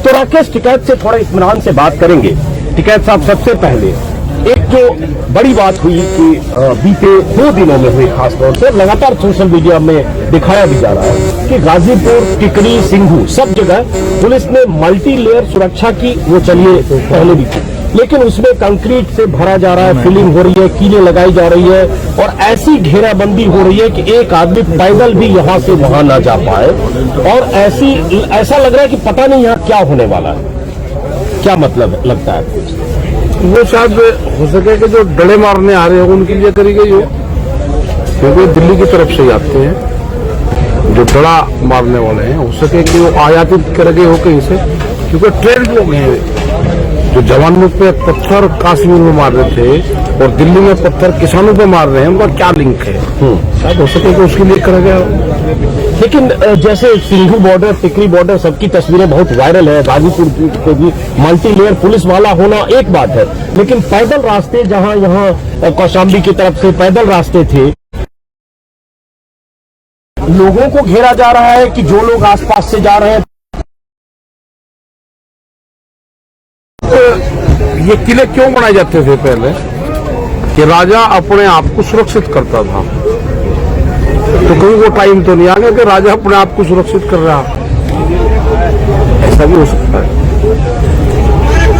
तो राकेश टिकैत से थोड़ा इत्मीनान से बात करेंगे। टिकैत साहब, सबसे पहले एक जो बड़ी बात हुई कि बीते 2 दिनों में हुई, खासतौर से लगातार सोशल मीडिया में दिखाया भी जा रहा है कि गाजीपुर, टिकरी, सिंघू सब जगह पुलिस ने मल्टी लेयर सुरक्षा की, वो चलिए पहले भी थी, लेकिन उसमें कंक्रीट से भरा जा रहा है, फिलिंग हो रही है, कीलें लगाई जा रही है और ऐसी घेराबंदी हो रही है कि एक आदमी पैदल भी यहां से वहां ना जा पाए। और ऐसा लग रहा है कि पता नहीं यहां क्या होने वाला है। क्या मतलब लगता है? वो शायद हो सके कि जो डले मारने आ रहे हैं उनके लिए करी गई हो, क्योंकि दिल्ली की तरफ से आते हैं जो डड़ा मारने वाले हैं, हो सके कि वो आयातित कर गए हो कहीं से, क्योंकि ट्रेंड लोग हैं जो जवानों पे पत्थर कश्मीर में मार रहे थे और दिल्ली में पत्थर किसानों पे मार रहे हैं, उनका क्या लिंक है? शायद हो सके कि उसके लिए करा गया। लेकिन जैसे सिंघू बॉर्डर, टिकरी बॉर्डर, सबकी तस्वीरें बहुत वायरल है। गाजीपुर को भी मल्टी लेयर पुलिस वाला होना एक बात है, लेकिन पैदल रास्ते जहां यहाँ कौशाम्बी की तरफ से पैदल रास्ते थे, लोगों को घेरा जा रहा है कि जो लोग आसपास से जा रहे हैं। तो ये किले क्यों बनाए जाते थे पहले? कि राजा अपने आप को सुरक्षित करता था। तो कहीं वो टाइम तो नहीं आ गया कि राजा अपने आप को सुरक्षित कर रहा? ऐसा भी हो सकता है।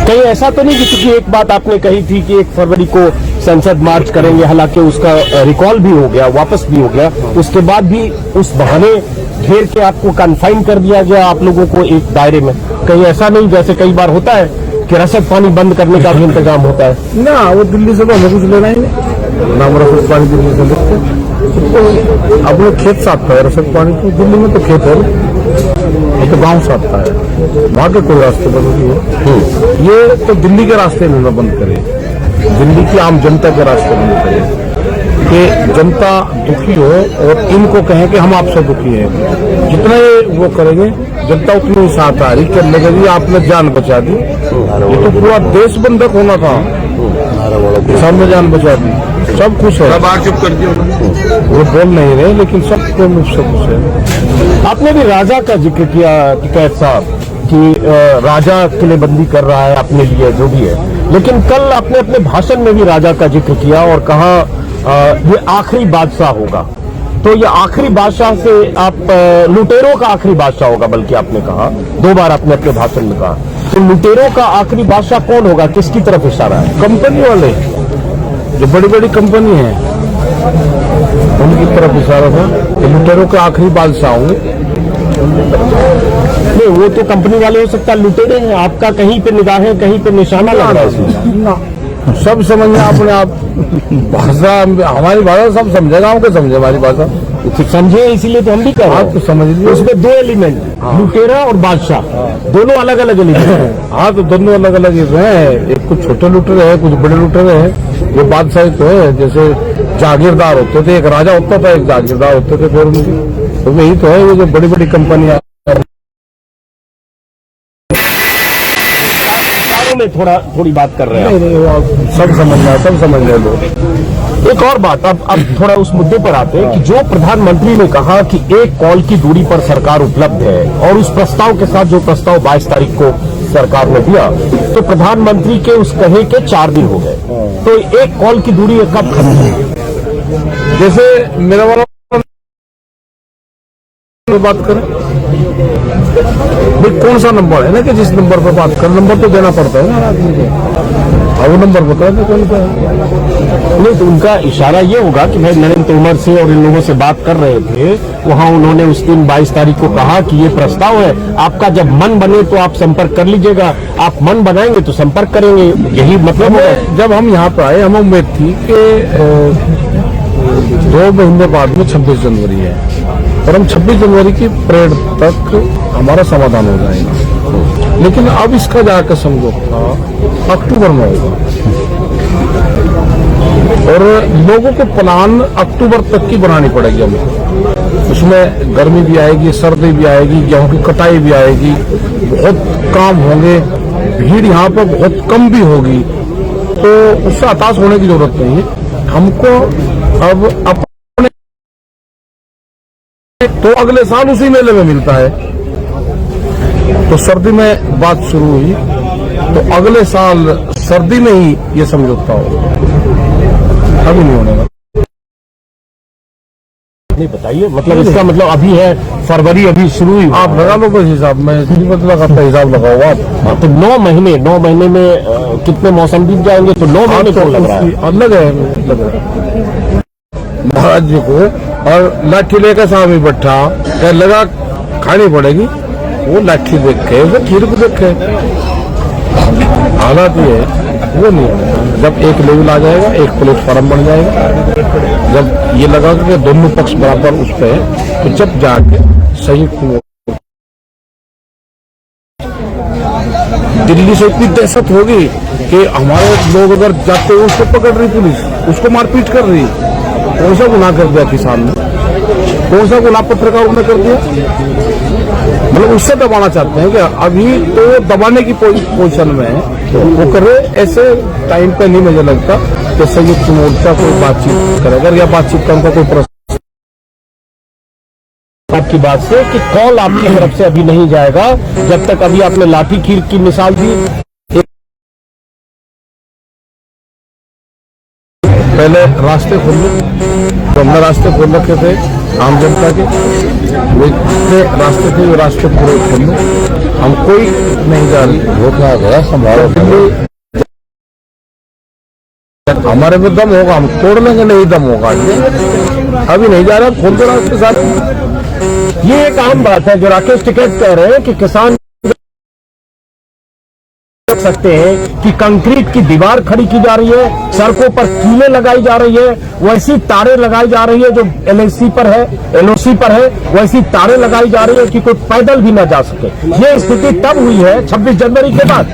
कहीं ऐसा तो नहीं, क्योंकि एक बात आपने कही थी कि 1 फरवरी को संसद मार्च करेंगे, हालांकि उसका रिकॉल भी हो गया, वापस भी हो गया, उसके बाद भी उस बहाने घेर के आपको कन्फाइन कर दिया गया आप लोगों को एक दायरे में। कहीं ऐसा नहीं जैसे कई बार होता है कि रसद पानी बंद करने का भी इंतजाम होता है? ना, वो दिल्ली से तो हमें कुछ लेना ही नहीं, ना रसद पानी दिल्ली से लेते, तो अपने खेत से आता है रसद पानी। तो दिल्ली में तो खेत है, ये तो गांव से आता है, वहां के कोई रास्ते बंद नहीं है। ये तो दिल्ली के रास्ते इन्होंने बंद करे, दिल्ली की आम जनता के रास्ते बंद करे कि जनता दुखी हो और इनको कहें कि हम आपसे दुखी हैं। जितना ये वो करेंगे जनता उतनी ही साथ आ रही करने के लिए। आपने जान बचा दी, ये तो पूरा देश बंधक होना था, किसान ने जान बचा दी, सब खुश है। बात चुप कर दिया, वो बोल नहीं रहे लेकिन सबको मुझसे खुश है। आपने भी राजा का जिक्र किया टिकैत साहब कि राजा किलेबंदी कर रहा है अपने लिए, जो भी है, लेकिन कल आपने अपने भाषण में भी राजा का जिक्र किया और कहा ये आखिरी बादशाह होगा। तो ये आखिरी बादशाह से आप लुटेरों का आखिरी बादशाह होगा, बल्कि आपने कहा 2 बार आपने अपने भाषण में कहा। तो लुटेरों का आखिरी बादशाह कौन होगा? किसकी तरफ इशारा है? कंपनी वाले, जो बड़ी बड़ी कंपनी है उनकी तरफ इशारा था कि लुटेरों के आखिरी बादशाह होंगे। नहीं, वो तो कंपनी वाले हो सकता है, लुटेरे हैं। आपका कहीं पे निगाहें, कहीं पे निशाना लग रहा है इसमें। सब समझना अपने आप, भाषा हमारी भाषा सब समझे, गाँव के समझे हमारी भाषा, समझे, इसीलिए तो हम भी कर रहे हैं। तो समझ लीजिए उसमें 2 एलिमेंट, लुटेरा और बादशाह, दोनों अलग अलग एलिमेंट। हाँ, तो दोनों अलग अलग हैं। एक कुछ छोटे लुटेरे हैं, कुछ बड़े लुटेरे हैं। ये बादशाह तो है, जैसे जागीरदार होते थे, एक राजा होता था, एक जागीरदार होते थे, फिर उनकी तो यही तो है। ये जो बड़ी बड़ी कंपनियां में थोड़ी बात कर रहे हैं। नहीं, सब समझ रहे लोग। एक और बात, अब थोड़ा उस मुद्दे पर आते हैं कि जो प्रधानमंत्री ने कहा कि 1 कॉल की दूरी पर सरकार उपलब्ध है, और उस प्रस्ताव के साथ जो प्रस्ताव 22 तारीख को सरकार ने दिया, तो प्रधानमंत्री के उस कहे के 4 दिन हो गए। तो 1 कॉल की दूरी कब खत्म होगी? जैसे मेरा वाला बात करें, कौन सा नंबर है ना कि जिस नंबर पर बात कर, नंबर तो देना पड़ता है ना आदमी को। अब वो नंबर बता दे कौन सा है। नहीं, तो उनका इशारा ये होगा कि भाई नरेंद्र तोमर से और इन लोगों से बात कर रहे थे, वहां उन्होंने उस दिन 22 तारीख को कहा कि ये प्रस्ताव है, आपका जब मन बने तो आप संपर्क कर लीजिएगा, आप मन बनाएंगे तो संपर्क करेंगे, यही मतलब है। जब हम यहाँ पर आए, हमें उम्मीद थी कि 2 महीने बाद में 26 जनवरी है और हम 26 जनवरी की परेड तक हमारा समाधान हो जाएगा, लेकिन अब इसका जाकर समझौता अक्टूबर में होगा और लोगों को प्लान अक्टूबर तक की बनानी पड़ेगी हमको। उसमें गर्मी भी आएगी, सर्दी भी आएगी, गेहूं की कटाई भी आएगी, बहुत काम होंगे, भीड़ यहाँ पर बहुत कम भी होगी, तो उससे हताश होने की जरूरत नहीं है। हमको अब अपने तो अगले साल उसी मेले में मिलता है। तो सर्दी में बात शुरू हुई, तो अगले साल सर्दी में ही ये समझौता हो, अभी नहीं होने वाला। नहीं बताइए, मतलब इसका मतलब अभी है फरवरी, अभी शुरू हुई। आप लगा लो कोई हिसाब, मैं इतनी बदला करता हिसाब लगाओ आप। हाँ, तो 9 महीने में कितने मौसम बीत जाएंगे, तो 9 महीने क्यों लग रहा है? अलग है महाराज जी को, और लाठी लेकर सामने बैठा क्या लगा खानी पड़ेगी, वो लाठी देख के वो खीर को देख के हालात ये वो नहीं है। जब एक लेवल आ जाएगा, एक प्लेटफॉर्म बन जाएगा, जब ये लगा कि दोनों पक्ष बराबर उस पे, तो जब जाके संयुक्त दिल्ली से इतनी दहशत होगी कि हमारे लोग अगर जाते हैं उसको पकड़ रही पुलिस, उसको मारपीट कर रही। कौन सा गुनाह कर दिया किसान ने, कौन सा गुनाह पत्रकारों ने कर दिया? मतलब उससे दबाना चाहते हैं कि अभी तो दबाने की पोजीशन में है, तो वो करे। ऐसे टाइम पे नहीं मुझे लगता कि संयुक्त मोर्चा कोई बातचीत करेगा, या बातचीत का उनका कोई प्रश्न। आपकी बात से कि कॉल आपकी तरफ से अभी नहीं जाएगा जब तक, अभी आपने लाठी खीर की मिसाल दी। पहले रास्ते खोले, तो हमने रास्ते खोल रखे थे आम जनता के, वो जितने रास्ते थे वो रास्ते पूरे खोले, हम कोई नहीं जा रही, रोकना गया संभालो, हमारे में दम होगा हम तोड़ लेंगे, नहीं दम होगा अभी नहीं जा रहा, खोल दो रास्ते सारे। ये एक आम बात है जो राकेश टिकैत कह रहे हैं कि किसान देख सकते हैं कि कंक्रीट की दीवार खड़ी की जा रही है, सड़कों पर कीलें लगाई जा रही है, वैसी तारें लगाई जा रही है जो एलओसी पर है, वैसी तारें लगाई जा रही है कि कोई पैदल भी ना जा सके। ये स्थिति तब हुई है 26 जनवरी के बाद।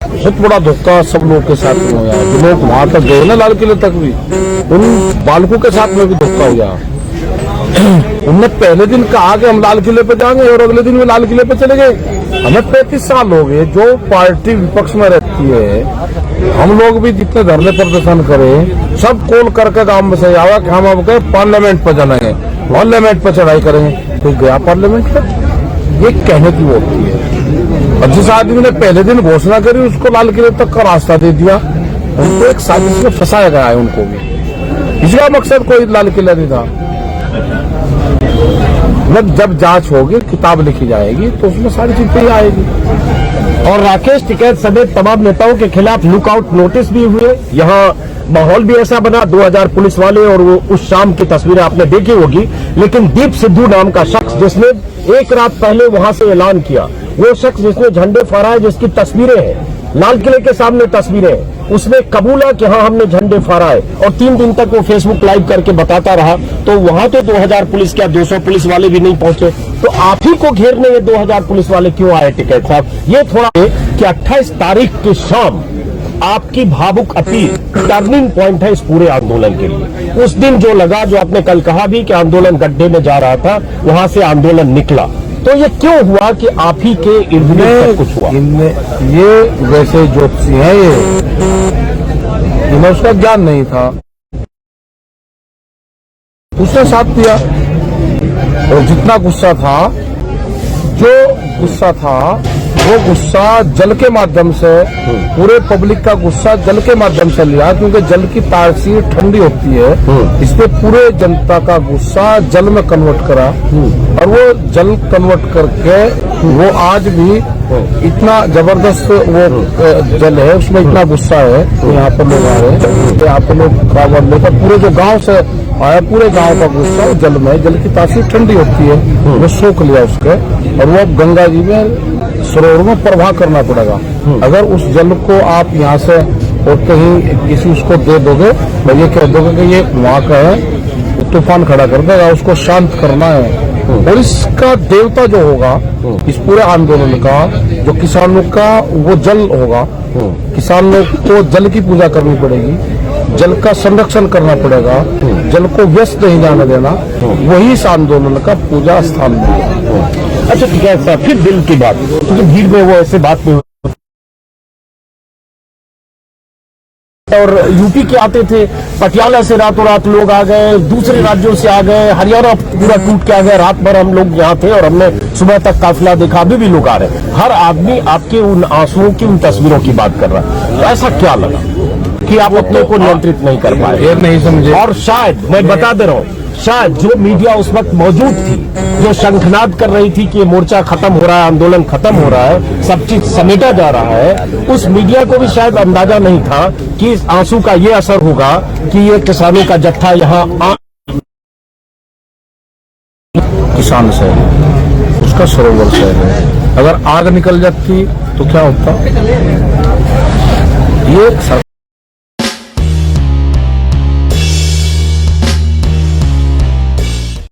बहुत बड़ा धोखा सब लोग के साथ में हुआ, जो लोग वहां तक गए ना लाल किले तक भी, उन बालकों के साथ में भी धोखा हुआ। उनने पहले दिन कहा कि हम लाल किले पे जाएंगे और अगले दिन वो लाल किले पे चले गए। हमें 35 साल हो गए, जो पार्टी विपक्ष में रहती है, हम लोग भी जितने धरने प्रदर्शन करें, सब कॉल करके गांव में से आवा कि हम अब पार्लियामेंट पर चलेंगे, पार्लियामेंट पर चढ़ाई करेंगे, कोई गया पार्लियामेंट पर? ये कहने की वो होती है। और जिस आदमी ने पहले दिन घोषणा करी उसको लाल किले तक का रास्ता दे दिया, उनको एक साजिश में फंसाया गया है उनको भी। इसका मकसद कोई लाल किला नहीं था। जब जांच होगी, किताब लिखी जाएगी, तो उसमें सारी चीजें आएगी। और राकेश टिकैत समेत तमाम नेताओं के खिलाफ लुकआउट नोटिस भी हुए। यहाँ माहौल भी ऐसा बना, 2000 पुलिस वाले, और वो उस शाम की तस्वीरें आपने देखी होगी। लेकिन दीप सिद्धू नाम का शख्स जिसने एक रात पहले वहां से ऐलान किया, वो शख्स जिसने झंडे फहराए, जिसकी तस्वीरें हैं, लाल किले के सामने तस्वीरें, उसने कबूला कि हाँ हमने झंडे फहराए, और 3 दिन तक वो फेसबुक लाइव करके बताता रहा। तो वहां तो 2000 पुलिस, क्या 200 पुलिस वाले भी नहीं पहुंचे, तो आप ही को घेरने ये 2000 पुलिस वाले क्यों आए टिकैत साहब? ये थोड़ा कि 28 तारीख की शाम आपकी भावुक अपील टर्निंग पॉइंट है इस पूरे आंदोलन के लिए। उस दिन जो लगा, जो आपने कल कहा भी कि आंदोलन गड्ढे में जा रहा था, वहां से आंदोलन निकला, तो ये क्यों हुआ कि आप ही के इर्द गिर्द सब कुछ हुआ? ये वैसे ज्योतिषी हैं, ये इन्हें उसका ज्ञान नहीं था, उसने साथ दिया। और जितना गुस्सा था, जो गुस्सा था, वो गुस्सा जल के माध्यम से, पूरे पब्लिक का गुस्सा जल के माध्यम से लिया, क्योंकि जल की तासीर ठंडी होती है, इसलिए पूरे जनता का गुस्सा जल में कन्वर्ट करा। और वो जल कन्वर्ट करके वो आज भी इतना जबरदस्त वो जल है, उसमें इतना गुस्सा है। तो यहाँ पर लोग आ रहे हैं, यहाँ पर लोग कावड़ लेकर, पूरे जो गांव से आया, पूरे गांव का गुस्सा जल में, जल की तासीर ठंडी होती है, वो सोख लिया उसके, और वो अब गंगा जी में सरोवर में प्रवाह करना पड़ेगा। अगर उस जल को आप यहाँ से और कहीं किसी उसको दे दोगे, तो ये कह दोगे कि ये वहां का है, तूफान खड़ा कर देगा, उसको शांत करना है। और इसका देवता जो होगा इस पूरे आंदोलन का, जो किसानों का वो जल होगा, किसानों को जल की पूजा करनी पड़ेगी, जल का संरक्षण करना पड़ेगा, जल को व्यस्त नहीं जाने देना, वही इस आंदोलन का पूजा स्थान है। अच्छा ठीक है साहब, फिर दिल की बात, क्योंकि भीड़ में वो ऐसे बात नहीं और यूपी के आते थे, पटियाला से रातों रात लोग आ गए, दूसरे राज्यों से आ गए, हरियाणा पूरा टूट के आ गए। रात भर हम लोग यहाँ थे और हमने सुबह तक काफिला देखा। अभी भी लोग आ रहे हैं। हर आदमी आपके उन आंसुओं की, उन तस्वीरों की बात कर रहा है। तो ऐसा क्या लगा कि आप अपने को नियंत्रित नहीं कर पाए? ये नहीं समझे। और शायद मैं बता दे रहा हूँ, शायद जो मीडिया उस वक्त मौजूद थी, जो शंखनाद कर रही थी कि ये मोर्चा खत्म हो रहा है, आंदोलन खत्म हो रहा है, सब चीज समेटा जा रहा है, उस मीडिया को भी शायद अंदाजा नहीं था कि इस आंसू का ये असर होगा कि ये किसानों का जत्था यहाँ किसान शहर है, उसका सरोवर शहर है। अगर आग निकल जाती तो क्या होता? ये